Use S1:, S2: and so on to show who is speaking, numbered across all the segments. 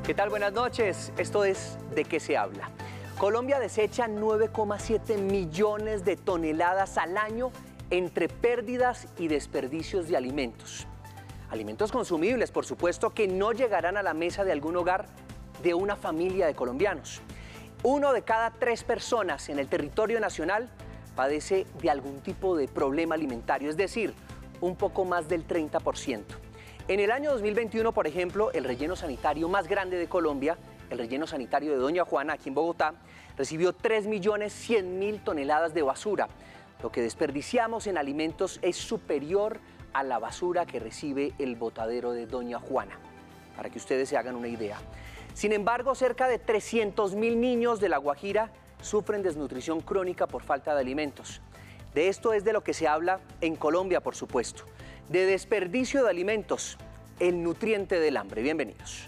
S1: ¿Qué tal? Buenas noches. Esto es ¿De qué se habla? Colombia desecha 9,7 millones de toneladas al año entre pérdidas y desperdicios de alimentos. Alimentos consumibles, por supuesto, que no llegarán a la mesa de algún hogar de una familia de colombianos. 1 de cada 3 personas en el territorio nacional padece de algún tipo de problema alimentario, es decir, un poco más del 30%. En el año 2021, por ejemplo, el relleno sanitario más grande de Colombia, el relleno sanitario de Doña Juana, aquí en Bogotá, recibió 3.100.000 toneladas de basura. Lo que desperdiciamos en alimentos es superior a la basura que recibe el botadero de Doña Juana, para que ustedes se hagan una idea. Sin embargo, cerca de 300.000 niños de La Guajira sufren desnutrición crónica por falta de alimentos. De esto es de lo que se habla en Colombia, por supuesto. De desperdicio de alimentos, el nutriente del hambre. Bienvenidos.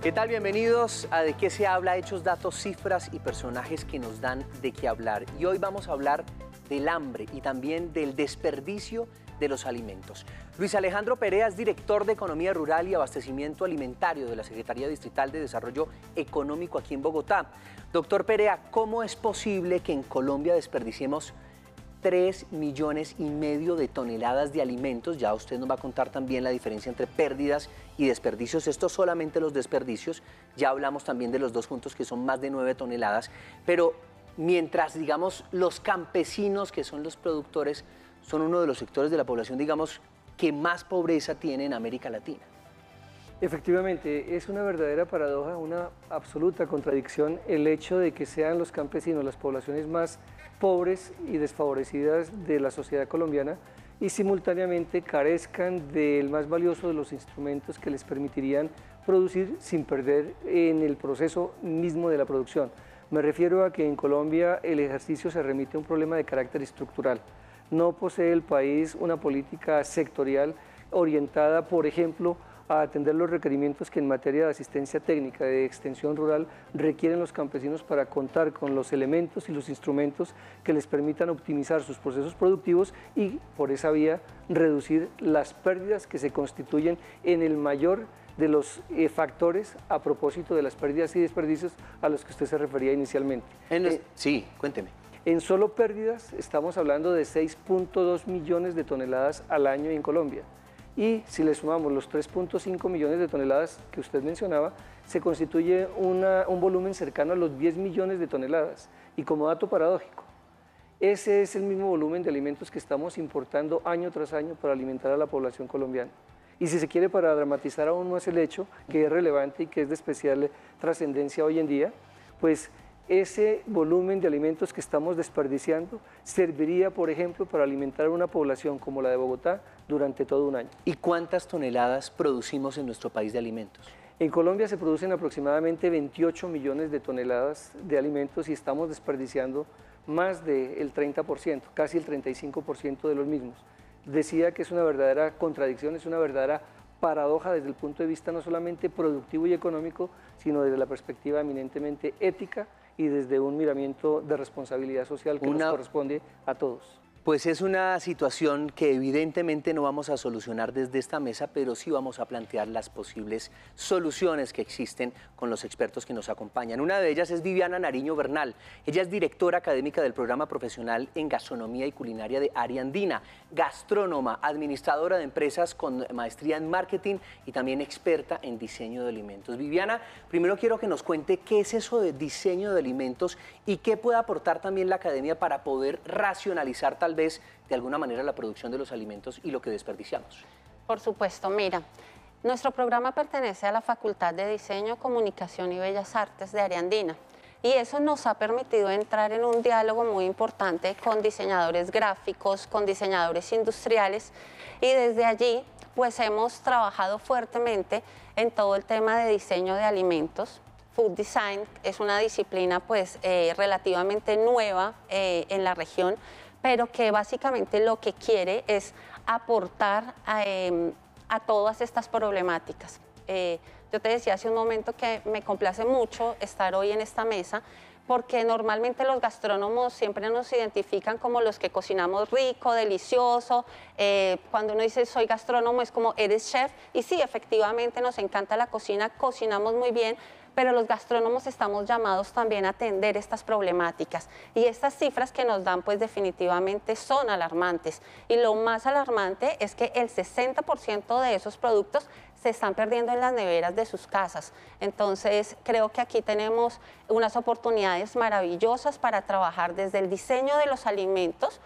S1: ¿Qué tal? Bienvenidos a ¿De qué se habla? Hechos, datos, cifras y personajes que nos dan de qué hablar. Y hoy vamos a hablar del hambre y también del desperdicio de los alimentos. Luis Alejandro Perea es director de Economía Rural y Abastecimiento Alimentario de la Secretaría Distrital de Desarrollo Económico aquí en Bogotá. Doctor Perea, ¿cómo es posible que en Colombia desperdiciemos 3,5 millones de toneladas de alimentos? Ya usted nos va a contar también la diferencia entre pérdidas y desperdicios. Esto solamente los desperdicios. Ya hablamos también de los dos juntos, que son más de 9 toneladas. Pero mientras, digamos, los campesinos, que son los productores, son uno de los sectores de la población, digamos, que más pobreza tiene en América Latina.
S2: Efectivamente, es una verdadera paradoja, una absoluta contradicción el hecho de que sean los campesinos las poblaciones más pobres y desfavorecidas de la sociedad colombiana y simultáneamente carezcan del más valioso de los instrumentos que les permitirían producir sin perder en el proceso mismo de la producción. Me refiero a que en Colombia el ejercicio se remite a un problema de carácter estructural. No posee el país una política sectorial orientada, por ejemplo, a atender los requerimientos que en materia de asistencia técnica de extensión rural requieren los campesinos para contar con los elementos y los instrumentos que les permitan optimizar sus procesos productivos y, por esa vía, reducir las pérdidas que se constituyen en el mayor de los factores a propósito de las pérdidas y desperdicios a los que usted se refería inicialmente.
S1: Sí, cuénteme.
S2: En solo pérdidas estamos hablando de 6,2 millones de toneladas al año en Colombia. Y si le sumamos los 3,5 millones de toneladas que usted mencionaba, se constituye un volumen cercano a los 10 millones de toneladas. Y como dato paradójico, ese es el mismo volumen de alimentos que estamos importando año tras año para alimentar a la población colombiana. Y si se quiere, para dramatizar aún más el hecho, que es relevante y que es de especial trascendencia hoy en día, pues ese volumen de alimentos que estamos desperdiciando serviría, por ejemplo, para alimentar a una población como la de Bogotá durante todo un año.
S1: ¿Y cuántas toneladas producimos en nuestro país de alimentos?
S2: En Colombia se producen aproximadamente 28 millones de toneladas de alimentos y estamos desperdiciando más del 30%, casi el 35% de los mismos. Decía que es una verdadera contradicción, es una verdadera paradoja desde el punto de vista no solamente productivo y económico, sino desde la perspectiva eminentemente ética y desde un miramiento de responsabilidad social que nos corresponde a todos.
S1: Pues es una situación que evidentemente no vamos a solucionar desde esta mesa, pero sí vamos a plantear las posibles soluciones que existen con los expertos que nos acompañan. Una de ellas es Viviana Nariño Bernal. Ella es directora académica del programa profesional en gastronomía y culinaria de Área Andina, gastrónoma, administradora de empresas con maestría en marketing y también experta en diseño de alimentos. Viviana, primero quiero que nos cuente qué es eso de diseño de alimentos y qué puede aportar también la academia para poder racionalizar tal vez de alguna manera la producción de los alimentos y lo que desperdiciamos.
S3: Por supuesto, mira, nuestro programa pertenece a la Facultad de Diseño, Comunicación y Bellas Artes de Área Andina y eso nos ha permitido entrar en un diálogo muy importante con diseñadores gráficos, con diseñadores industriales y desde allí pues hemos trabajado fuertemente en todo el tema de diseño de alimentos. Food Design es una disciplina pues relativamente nueva en la región, pero que básicamente lo que quiere es aportar a todas estas problemáticas. Yo te decía hace un momento que me complace mucho estar hoy en esta mesa, porque normalmente los gastrónomos siempre nos identifican como los que cocinamos rico, delicioso. Cuando uno dice soy gastrónomo es como eres chef, y sí, efectivamente nos encanta la cocina, cocinamos muy bien, pero los gastrónomos estamos llamados también a atender estas problemáticas. Y estas cifras que nos dan, pues definitivamente son alarmantes. Y lo más alarmante es que el 60% de esos productos se están perdiendo en las neveras de sus casas. Entonces, creo que aquí tenemos unas oportunidades maravillosas para trabajar desde el diseño de los alimentos,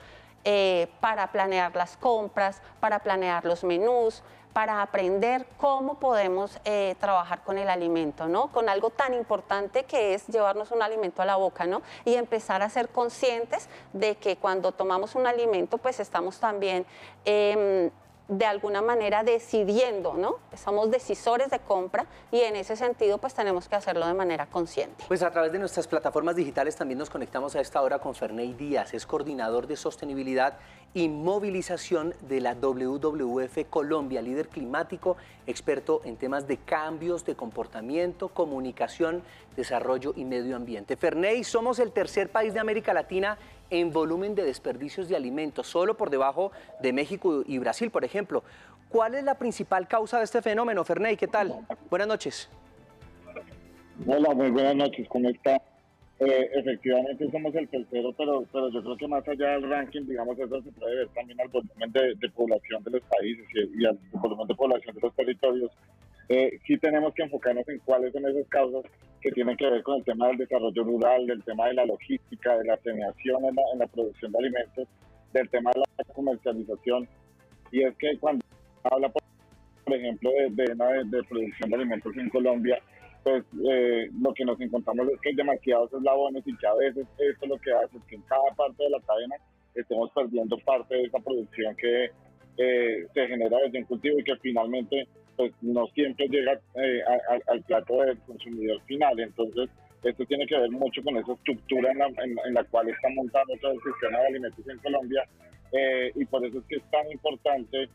S3: para planear las compras, para planear los menús, para aprender cómo podemos trabajar con el alimento, ¿no? Con algo tan importante que es llevarnos un alimento a la boca, ¿no? Y empezar a ser conscientes de que cuando tomamos un alimento, pues estamos también de alguna manera decidiendo, ¿no? Somos decisores de compra, y en ese sentido pues tenemos que hacerlo de manera consciente.
S1: Pues a través de nuestras plataformas digitales también nos conectamos a esta hora con Ferney Díaz, es coordinador de sostenibilidad y movilización de la WWF Colombia, líder climático, experto en temas de cambios de comportamiento, comunicación, desarrollo y medio ambiente. Ferney, somos el tercer país de América Latina en volumen de desperdicios de alimentos, solo por debajo de México y Brasil, por ejemplo. ¿Cuál es la principal causa de este fenómeno, Ferney? ¿Qué tal? Buenas noches.
S4: Hola, muy buenas noches, ¿cómo está? Efectivamente somos el tercero, pero yo creo que más allá del ranking, digamos, eso se puede ver también al volumen de población de los países y al volumen de población de los territorios. Sí tenemos que enfocarnos en cuáles son esas causas que tienen que ver con el tema del desarrollo rural, del tema de la logística, de la planeación en la producción de alimentos, del tema de la comercialización. Y es que cuando habla, por ejemplo, de producción de alimentos en Colombia, pues lo que nos encontramos es que hay demasiados eslabones, y que a veces esto lo que hace es que en cada parte de la cadena estemos perdiendo parte de esa producción que se genera desde un cultivo, y que finalmente pues no siempre llega al plato del consumidor final. Entonces esto tiene que ver mucho con esa estructura en la cual está montado todo el sistema de alimentos en Colombia, y por eso es que es tan importante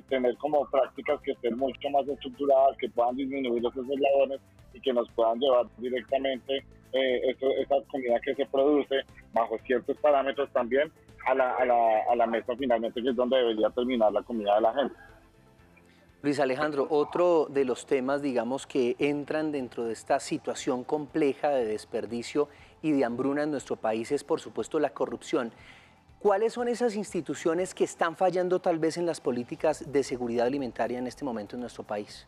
S4: tener como prácticas que estén mucho más estructuradas, que puedan disminuir esos eslabones y que nos puedan llevar directamente esa comida que se produce bajo ciertos parámetros también a la mesa finalmente, que es donde debería terminar la comida de la gente.
S1: Luis Alejandro, otro de los temas, digamos, que entran dentro de esta situación compleja de desperdicio y de hambruna en nuestro país es, por supuesto, la corrupción. ¿Cuáles son esas instituciones que están fallando tal vez en las políticas de seguridad alimentaria en este momento en nuestro país?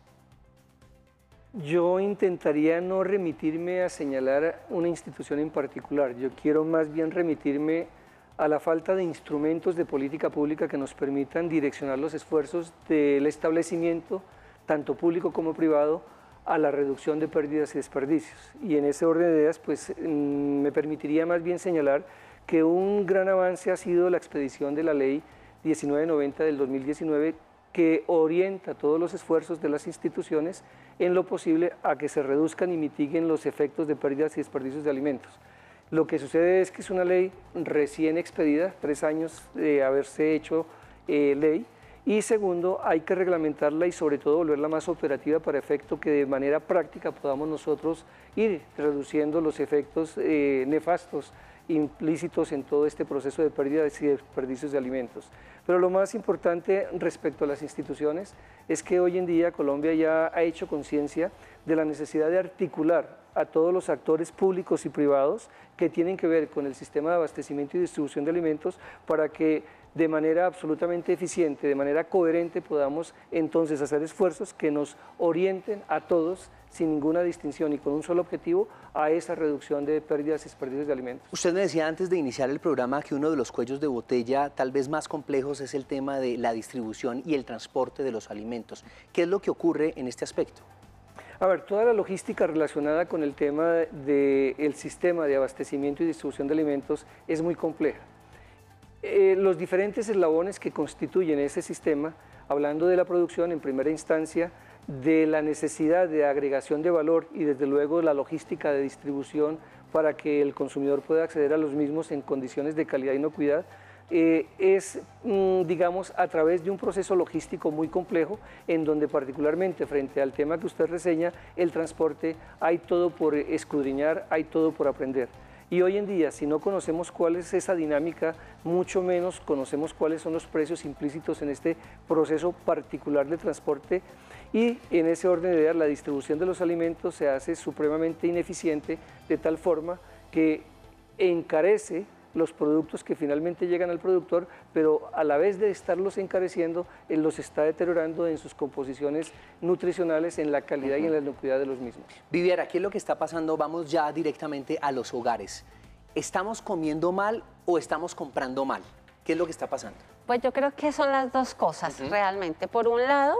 S2: Yo intentaría no remitirme a señalar una institución en particular. Yo quiero más bien remitirme a la falta de instrumentos de política pública que nos permitan direccionar los esfuerzos del establecimiento, tanto público como privado, a la reducción de pérdidas y desperdicios. Y en ese orden de ideas, pues me permitiría más bien señalar que un gran avance ha sido la expedición de la Ley 1990 del 2019, que orienta todos los esfuerzos de las instituciones en lo posible a que se reduzcan y mitiguen los efectos de pérdidas y desperdicios de alimentos. Lo que sucede es que es una ley recién expedida, 3 años de haberse hecho ley, y segundo, hay que reglamentarla y sobre todo volverla más operativa para efecto que de manera práctica podamos nosotros ir reduciendo los efectos nefastos implícitos en todo este proceso de pérdidas y desperdicios de alimentos. Pero lo más importante respecto a las instituciones es que hoy en día Colombia ya ha hecho conciencia de la necesidad de articular a todos los actores públicos y privados que tienen que ver con el sistema de abastecimiento y distribución de alimentos, para que de manera absolutamente eficiente, de manera coherente, podamos entonces hacer esfuerzos que nos orienten a todos sin ninguna distinción y con un solo objetivo a esa reducción de pérdidas y desperdicios de alimentos.
S1: Usted me decía antes de iniciar el programa que uno de los cuellos de botella tal vez más complejos es el tema de la distribución y el transporte de los alimentos. ¿Qué es lo que ocurre en este aspecto?
S2: A ver, toda la logística relacionada con el tema del sistema de abastecimiento y distribución de alimentos es muy compleja. Los diferentes eslabones que constituyen ese sistema, hablando de la producción en primera instancia, de la necesidad de agregación de valor y desde luego la logística de distribución para que el consumidor pueda acceder a los mismos en condiciones de calidad y inocuidad, digamos, a través de un proceso logístico muy complejo, en donde particularmente frente al tema que usted reseña, el transporte, hay todo por escudriñar, hay todo por aprender. Y hoy en día, si no conocemos cuál es esa dinámica, mucho menos conocemos cuáles son los precios implícitos en este proceso particular de transporte, y en ese orden de ideas la distribución de los alimentos se hace supremamente ineficiente, de tal forma que encarece los productos que finalmente llegan al productor, pero a la vez de estarlos encareciendo, él los está deteriorando en sus composiciones nutricionales, en la calidad y en la inocuidad de los mismos.
S1: Viviera, ¿qué es lo que está pasando? Vamos ya directamente a los hogares. ¿Estamos comiendo mal o estamos comprando mal? ¿Qué es lo que está pasando?
S3: Pues yo creo que son las dos cosas realmente. Por un lado,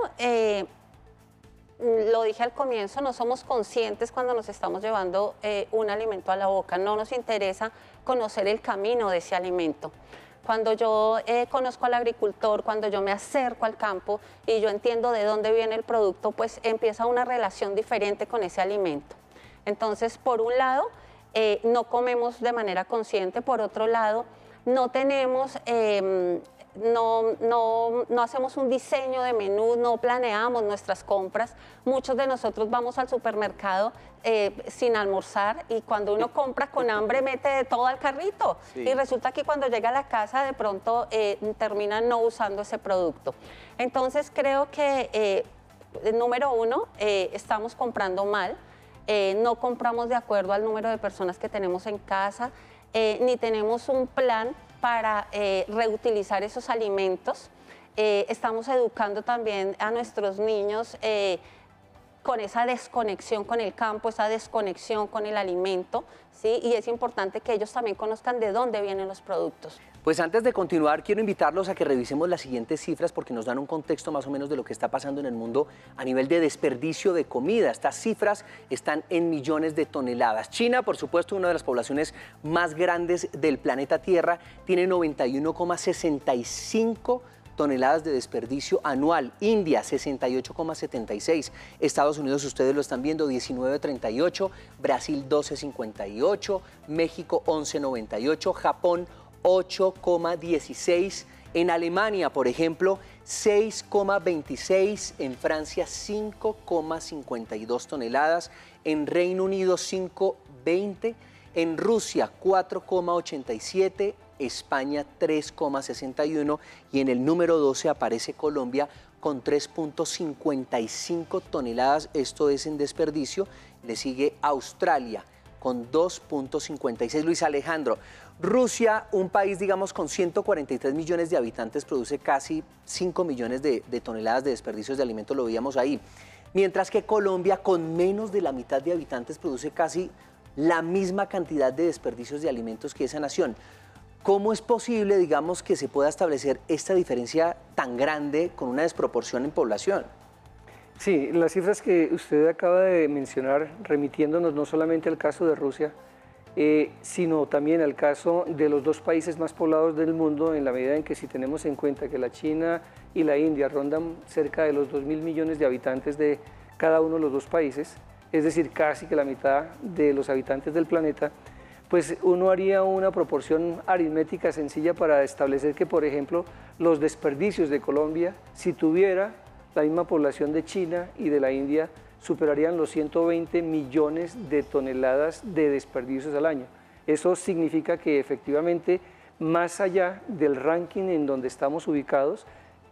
S3: lo dije al comienzo, no somos conscientes cuando nos estamos llevando un alimento a la boca, no nos interesa conocer el camino de ese alimento. Cuando yo conozco al agricultor, cuando yo me acerco al campo y yo entiendo de dónde viene el producto, pues empieza una relación diferente con ese alimento. Entonces, por un lado, no comemos de manera consciente, por otro lado, no tenemos... No hacemos un diseño de menú, no planeamos nuestras compras. Muchos de nosotros vamos al supermercado sin almorzar, y cuando uno compra con hambre mete de todo al carrito. Sí. Y resulta que cuando llega a la casa de pronto termina no usando ese producto. Entonces creo que, número uno, estamos comprando mal, no compramos de acuerdo al número de personas que tenemos en casa, ni tenemos un plan para reutilizar esos alimentos. Estamos educando también a nuestros niños con esa desconexión con el campo, esa desconexión con el alimento, ¿sí? Y es importante que ellos también conozcan de dónde vienen los productos.
S1: Pues antes de continuar, quiero invitarlos a que revisemos las siguientes cifras, porque nos dan un contexto más o menos de lo que está pasando en el mundo a nivel de desperdicio de comida. Estas cifras están en millones de toneladas. China, por supuesto, una de las poblaciones más grandes del planeta Tierra, tiene 91,65 toneladas de desperdicio anual. India, 68,76. Estados Unidos, ustedes lo están viendo, 19,38. Brasil, 12,58. México, 11,98. Japón, 8,16. En Alemania, por ejemplo, 6,26. En Francia, 5,52 toneladas. En Reino Unido, 5,20. En Rusia, 4,87. España, 3,61. Y en el número 12 aparece Colombia con 3,55 toneladas. Esto es en desperdicio. Le sigue Australia con 2,56. Luis Alejandro, Rusia, un país, digamos, con 143 millones de habitantes, produce casi 5 millones de toneladas de desperdicios de alimentos, lo veíamos ahí. Mientras que Colombia, con menos de la mitad de habitantes, produce casi la misma cantidad de desperdicios de alimentos que esa nación. ¿Cómo es posible, digamos, que se pueda establecer esta diferencia tan grande con una desproporción en población?
S2: Sí, las cifras que usted acaba de mencionar, remitiéndonos no solamente al caso de Rusia, sino también al caso de los dos países más poblados del mundo, en la medida en que, si tenemos en cuenta que la China y la India rondan cerca de los 2.000 millones de habitantes de cada uno de los dos países, es decir, casi que la mitad de los habitantes del planeta, pues uno haría una proporción aritmética sencilla para establecer que, por ejemplo, los desperdicios de Colombia, si tuviera la misma población de China y de la India, superarían los 120 millones de toneladas de desperdicios al año. Eso significa que efectivamente, más allá del ranking en donde estamos ubicados,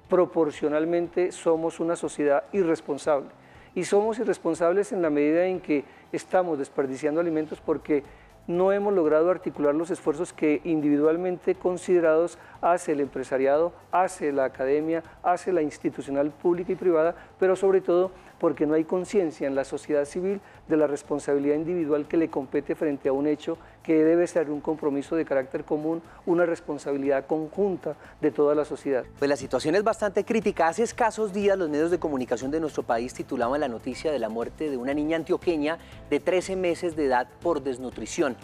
S2: proporcionalmente somos una sociedad irresponsable. Y somos irresponsables en la medida en que estamos desperdiciando alimentos porque no hemos logrado articular los esfuerzos que individualmente considerados hace el empresariado, hace la academia, hace la institucional pública y privada, pero sobre todo porque no hay conciencia en la sociedad civil de la responsabilidad individual que le compete frente a un hecho que debe ser un compromiso de carácter común, una responsabilidad conjunta de toda la sociedad.
S1: Pues la situación es bastante crítica. Hace escasos días los medios de comunicación de nuestro país titulaban la noticia de la muerte de una niña antioqueña de 13 meses de edad por desnutrición.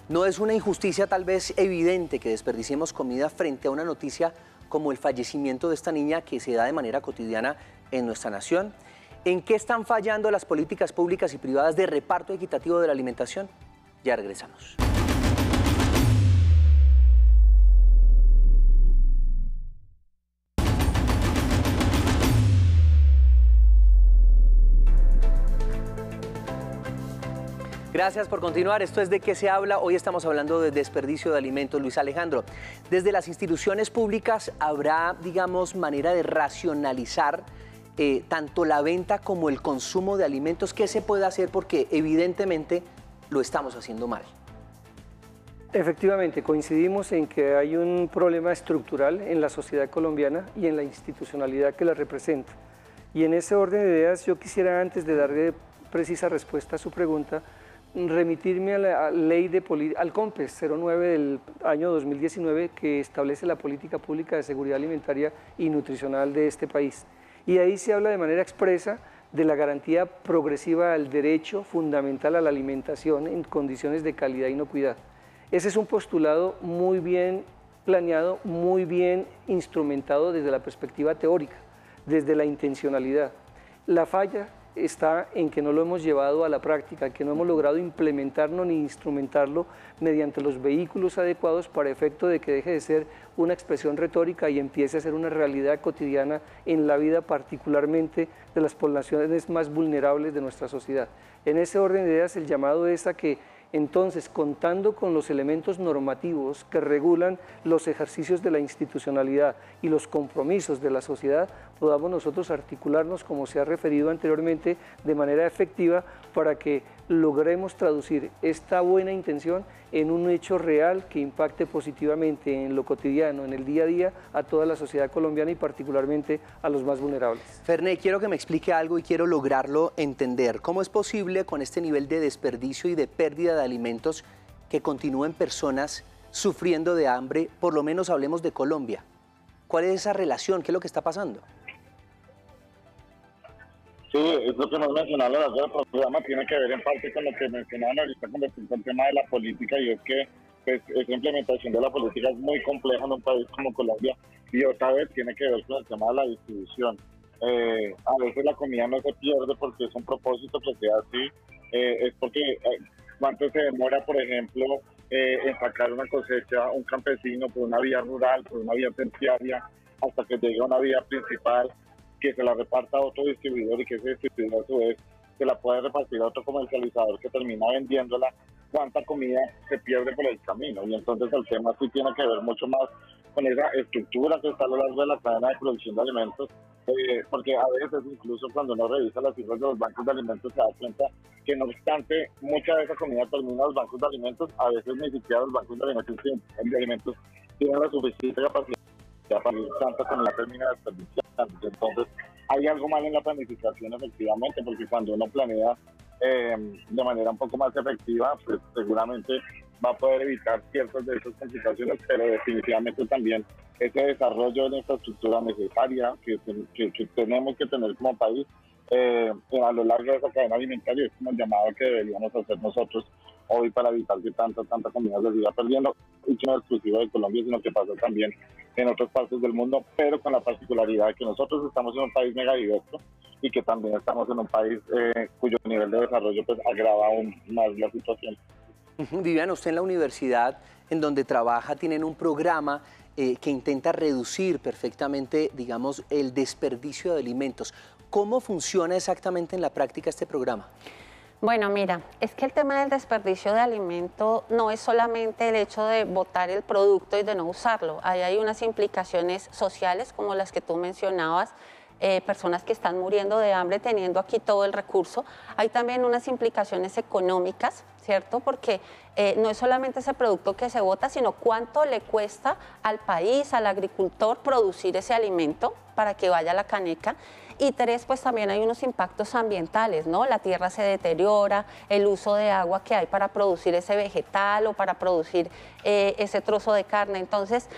S1: No es una injusticia tal vez evidente que desperdiciemos comida frente a una noticia como el fallecimiento de esta niña que se da de manera cotidiana en nuestra nación. ¿En qué están fallando las políticas públicas y privadas de reparto equitativo de la alimentación? Ya regresamos. Gracias por continuar. Esto es De qué se habla. Hoy estamos hablando de desperdicio de alimentos. Luis Alejandro, desde las instituciones públicas habrá, digamos, manera de racionalizar tanto la venta como el consumo de alimentos. ¿Qué se puede hacer? Porque evidentemente lo estamos haciendo mal.
S2: Efectivamente, coincidimos en que hay un problema estructural en la sociedad colombiana y en la institucionalidad que la representa. Y en ese orden de ideas yo quisiera, antes de darle precisa respuesta a su pregunta, remitirme a la ley al COMPES 09 del año 2019, que establece la política pública de seguridad alimentaria y nutricional de este país. Y ahí se habla de manera expresa de la garantía progresiva al derecho fundamental a la alimentación en condiciones de calidad e inocuidad. Ese es un postulado muy bien planeado, muy bien instrumentado desde la perspectiva teórica, desde la intencionalidad. La falla está en que no lo hemos llevado a la práctica, que no hemos logrado implementarlo ni instrumentarlo mediante los vehículos adecuados para efecto de que deje de ser una expresión retórica y empiece a ser una realidad cotidiana en la vida, particularmente de las poblaciones más vulnerables de nuestra sociedad. En ese orden de ideas, el llamado es a que entonces, contando con los elementos normativos que regulan los ejercicios de la institucionalidad y los compromisos de la sociedad, podamos nosotros articularnos, como se ha referido anteriormente, de manera efectiva para que logremos traducir esta buena intención en un hecho real que impacte positivamente en lo cotidiano, en el día a día, a toda la sociedad colombiana y particularmente a los más vulnerables.
S1: Ferney, quiero que me explique algo y quiero lograrlo entender. ¿Cómo es posible con este nivel de desperdicio y de pérdida de alimentos que continúen personas sufriendo de hambre? Por lo menos hablemos de Colombia. ¿Cuál es esa relación? ¿Qué es lo que está pasando?
S4: Sí, es lo que hemos mencionado a lo largo del programa, tiene que ver en parte con lo que mencionaban ahorita con respecto al tema de la política, y es que pues, esa implementación de la política es muy compleja en un país como Colombia, y otra vez tiene que ver con el tema de la distribución. A veces la comida no se pierde porque es un propósito que sea así, es porque cuánto se demora, por ejemplo, en sacar una cosecha un campesino por una vía rural, por una vía terciaria, hasta que llegue a una vía principal, que se la reparta a otro distribuidor y que ese distribuidor a su vez se la puede repartir a otro comercializador que termina vendiéndola, cuánta comida se pierde por el camino. Y entonces el tema sí tiene que ver mucho más con esa estructura que está a lo largo de la cadena de producción de alimentos, porque a veces incluso cuando uno revisa las cifras de los bancos de alimentos se da cuenta que no obstante mucha de esa comida termina en los bancos de alimentos, a veces ni siquiera los bancos de alimentos tienen la suficiente capacidad para ir tanta comida termina desperdiciando. Entonces hay algo mal en la planificación efectivamente, porque cuando uno planea de manera un poco más efectiva, pues seguramente va a poder evitar ciertas de esas complicaciones, pero definitivamente también ese desarrollo de la infraestructura necesaria que tenemos que tener como país a lo largo de esa cadena alimentaria es como el llamado que deberíamos hacer nosotros hoy para evitar que tanta comida se siga perdiendo, y que no es exclusivo de Colombia, sino que pasa también en otras partes del mundo, pero con la particularidad de que nosotros estamos en un país megadiverso y que también estamos en un país cuyo nivel de desarrollo pues agrava aún más la situación.
S1: Viviana, usted en la universidad en donde trabaja tienen un programa que intenta reducir perfectamente, digamos, el desperdicio de alimentos. ¿Cómo funciona exactamente en la práctica este programa?
S3: Bueno, mira, es que el tema del desperdicio de alimento no es solamente el hecho de botar el producto y de no usarlo. Ahí hay unas implicaciones sociales como las que tú mencionabas, personas que están muriendo de hambre teniendo aquí todo el recurso. Hay también unas implicaciones económicas, ¿cierto? Porque no es solamente ese producto que se bota, sino cuánto le cuesta al país, al agricultor, producir ese alimento para que vaya a la caneca. Y tres, pues también hay unos impactos ambientales, ¿no? La tierra se deteriora, el uso de agua que hay para producir ese vegetal o para producir ese trozo de carne. Entonces,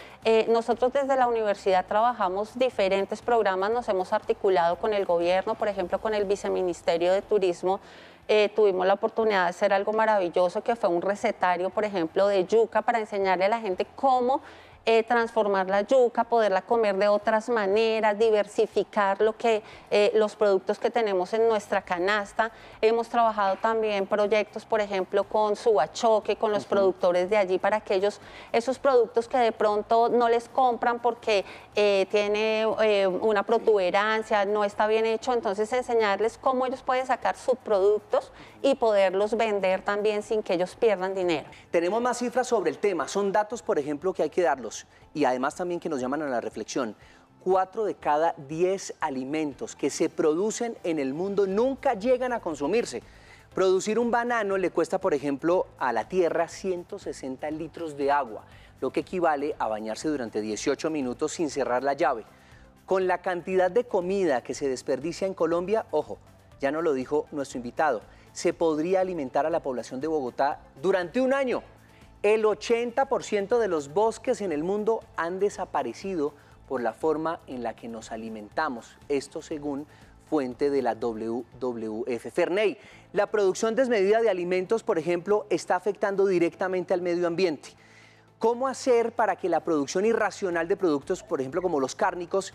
S3: nosotros desde la universidad trabajamos diferentes programas, nos hemos articulado con el gobierno, por ejemplo, con el Viceministerio de Turismo. Tuvimos la oportunidad de hacer algo maravilloso que fue un recetario, por ejemplo, de yuca para enseñarle a la gente cómo transformar la yuca, poderla comer de otras maneras, diversificar los productos que tenemos en nuestra canasta. Hemos trabajado también proyectos, por ejemplo, con Subachoque, con los productores de allí, para que esos productos que de pronto no les compran porque tiene una protuberancia, no está bien hecho, entonces enseñarles cómo ellos pueden sacar subproductos y poderlos vender también sin que ellos pierdan dinero.
S1: Tenemos más cifras sobre el tema, son datos, por ejemplo, que hay que darlos y además también que nos llaman a la reflexión. 4 de cada 10 alimentos que se producen en el mundo nunca llegan a consumirse. Producir un banano le cuesta, por ejemplo, a la tierra 160 litros de agua, lo que equivale a bañarse durante 18 minutos sin cerrar la llave. Con la cantidad de comida que se desperdicia en Colombia, ojo, ya nos lo dijo nuestro invitado, se podría alimentar a la población de Bogotá durante un año. El 80% de los bosques en el mundo han desaparecido por la forma en la que nos alimentamos. Esto según fuente de la WWF. Ferney, la producción desmedida de alimentos, por ejemplo, está afectando directamente al medio ambiente. ¿Cómo hacer para que la producción irracional de productos, por ejemplo, como los cárnicos,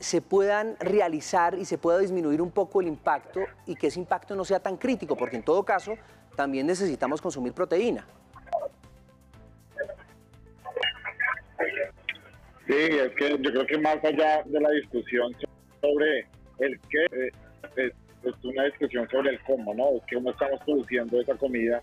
S1: se puedan realizar y se pueda disminuir un poco el impacto y que ese impacto no sea tan crítico? Porque en todo caso, también necesitamos consumir proteína.
S4: Sí, es que yo creo que más allá de la discusión sobre el qué, es una discusión sobre el cómo, ¿no? Cómo estamos produciendo esa comida.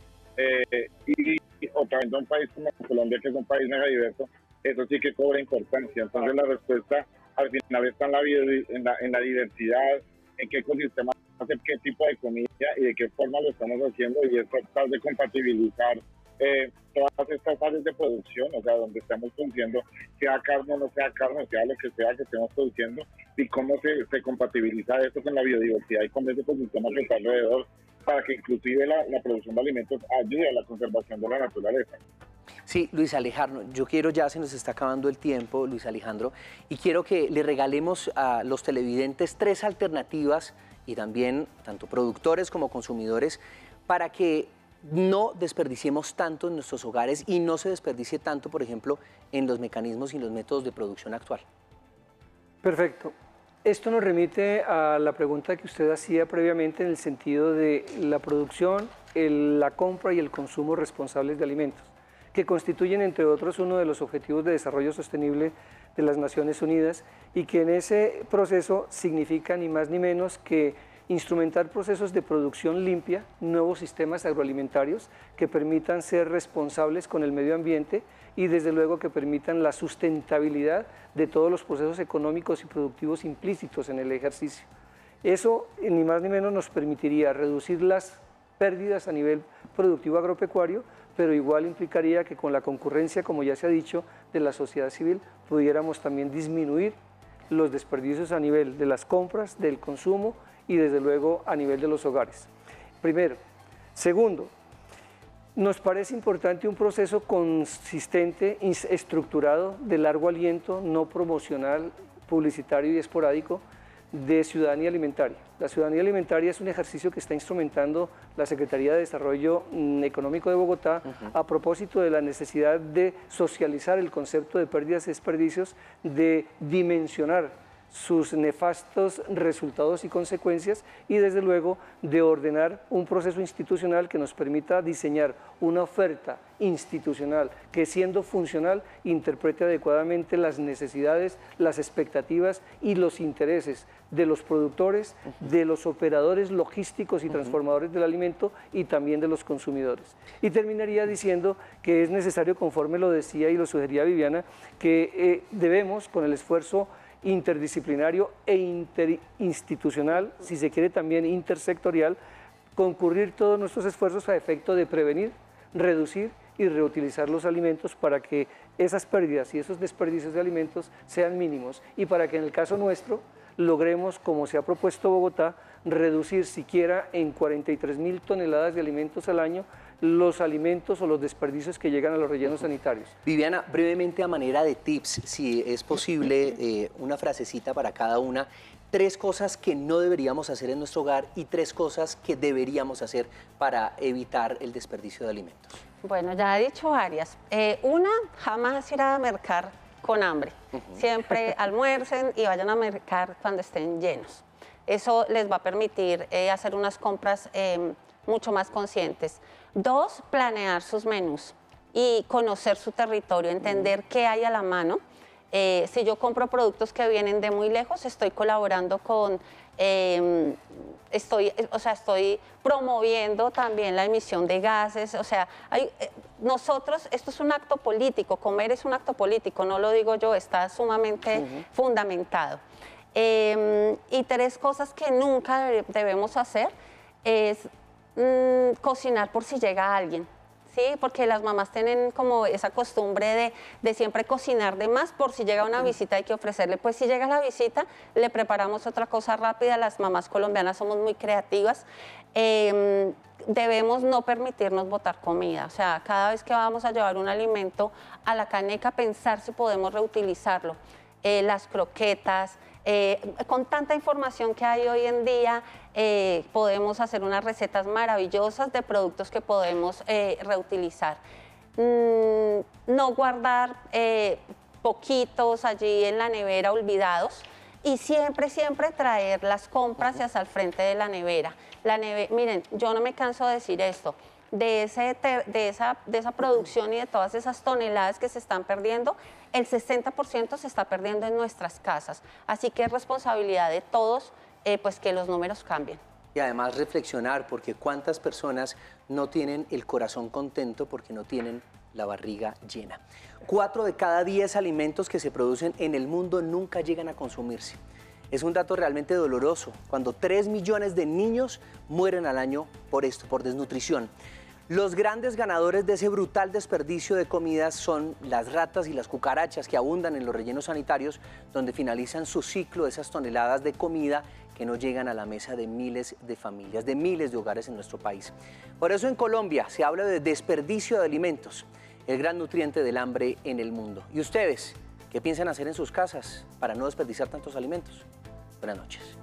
S4: Y obviamente un país como Colombia, que es un país mega diverso, eso sí que cobra importancia. Entonces la respuesta al final está en la diversidad, en qué ecosistema hacer qué tipo de comida y de qué forma lo estamos haciendo, y es tratar de compatibilizar todas estas áreas de producción, o sea, donde estamos produciendo, sea carne o no sea carne, sea lo que sea que estemos produciendo, y cómo se compatibiliza esto con la biodiversidad y con ese ecosistema que está alrededor, para que inclusive la producción de alimentos ayude a la conservación de la naturaleza.
S1: Sí, Luis Alejandro, yo quiero, ya se nos está acabando el tiempo, Luis Alejandro, y quiero que le regalemos a los televidentes 3 alternativas y también tanto productores como consumidores para que no desperdiciemos tanto en nuestros hogares y no se desperdicie tanto, por ejemplo, en los mecanismos y los métodos de producción actual.
S2: Perfecto. Esto nos remite a la pregunta que usted hacía previamente en el sentido de la producción, la compra y el consumo responsables de alimentos, que constituyen, entre otros, uno de los objetivos de desarrollo sostenible de las Naciones Unidas, y que en ese proceso significa ni más ni menos que instrumentar procesos de producción limpia, nuevos sistemas agroalimentarios que permitan ser responsables con el medio ambiente y desde luego que permitan la sustentabilidad de todos los procesos económicos y productivos implícitos en el ejercicio. Eso ni más ni menos nos permitiría reducir las pérdidas a nivel productivo agropecuario, pero igual implicaría que con la concurrencia, como ya se ha dicho, de la sociedad civil, pudiéramos también disminuir los desperdicios a nivel de las compras, del consumo y desde luego a nivel de los hogares. Primero. Segundo, nos parece importante un proceso consistente, estructurado, de largo aliento, no promocional, publicitario y esporádico, de ciudadanía alimentaria. La ciudadanía alimentaria es un ejercicio que está instrumentando la Secretaría de Desarrollo Económico de Bogotá a propósito de la necesidad de socializar el concepto de pérdidas y desperdicios, de dimensionar sus nefastos resultados y consecuencias y desde luego de ordenar un proceso institucional que nos permita diseñar una oferta institucional que, siendo funcional, interprete adecuadamente las necesidades, las expectativas y los intereses de los productores, de los operadores logísticos y transformadores del alimento y también de los consumidores. Y terminaría diciendo que es necesario, conforme lo decía y lo sugería Viviana, que debemos, con el esfuerzo interdisciplinario e interinstitucional, si se quiere también intersectorial, concurrir todos nuestros esfuerzos a efecto de prevenir, reducir y reutilizar los alimentos para que esas pérdidas y esos desperdicios de alimentos sean mínimos y para que en el caso nuestro logremos, como se ha propuesto Bogotá, reducir siquiera en 43.000 toneladas de alimentos al año los alimentos o los desperdicios que llegan a los rellenos sanitarios.
S1: Viviana, brevemente a manera de tips, si es posible, una frasecita para cada una, 3 cosas que no deberíamos hacer en nuestro hogar y 3 cosas que deberíamos hacer para evitar el desperdicio de alimentos.
S3: Bueno, ya he dicho varias. Una, jamás ir a mercar con hambre. Siempre almuercen y vayan a mercar cuando estén llenos. Eso les va a permitir hacer unas compras mucho más conscientes. 2, planear sus menús y conocer su territorio, entender qué hay a la mano. Si yo compro productos que vienen de muy lejos, estoy colaborando con, estoy promoviendo también la emisión de gases. O sea, nosotros, esto es un acto político, comer es un acto político, no lo digo yo, está sumamente fundamentado. Y 3 cosas que nunca debemos hacer es cocinar por si llega alguien. Sí, porque las mamás tienen como esa costumbre de siempre cocinar de más por si llega una visita hay que ofrecerle. Pues si llega la visita, le preparamos otra cosa rápida. Las mamás colombianas somos muy creativas. Debemos no permitirnos botar comida. O sea, cada vez que vamos a llevar un alimento a la caneca, pensar si podemos reutilizarlo. Las croquetas, con tanta información que hay hoy en día, podemos hacer unas recetas maravillosas de productos que podemos reutilizar. No guardar poquitos allí en la nevera olvidados y siempre, siempre traer las compras hacia el frente de la nevera. Miren, yo no me canso de decir esto. De esa producción y de todas esas toneladas que se están perdiendo, el 60% se está perdiendo en nuestras casas. Así que es responsabilidad de todos pues que los números cambien.
S1: Y además reflexionar, porque cuántas personas no tienen el corazón contento porque no tienen la barriga llena. 4 de cada 10 alimentos que se producen en el mundo nunca llegan a consumirse. Es un dato realmente doloroso, cuando 3 millones de niños mueren al año por esto, por desnutrición. Los grandes ganadores de ese brutal desperdicio de comidas son las ratas y las cucarachas que abundan en los rellenos sanitarios, donde finalizan su ciclo esas toneladas de comida que no llegan a la mesa de miles de familias, de miles de hogares en nuestro país. Por eso en Colombia se habla de desperdicio de alimentos, el gran nutriente del hambre en el mundo. ¿Y ustedes qué piensan hacer en sus casas para no desperdiciar tantos alimentos? Buenas noches.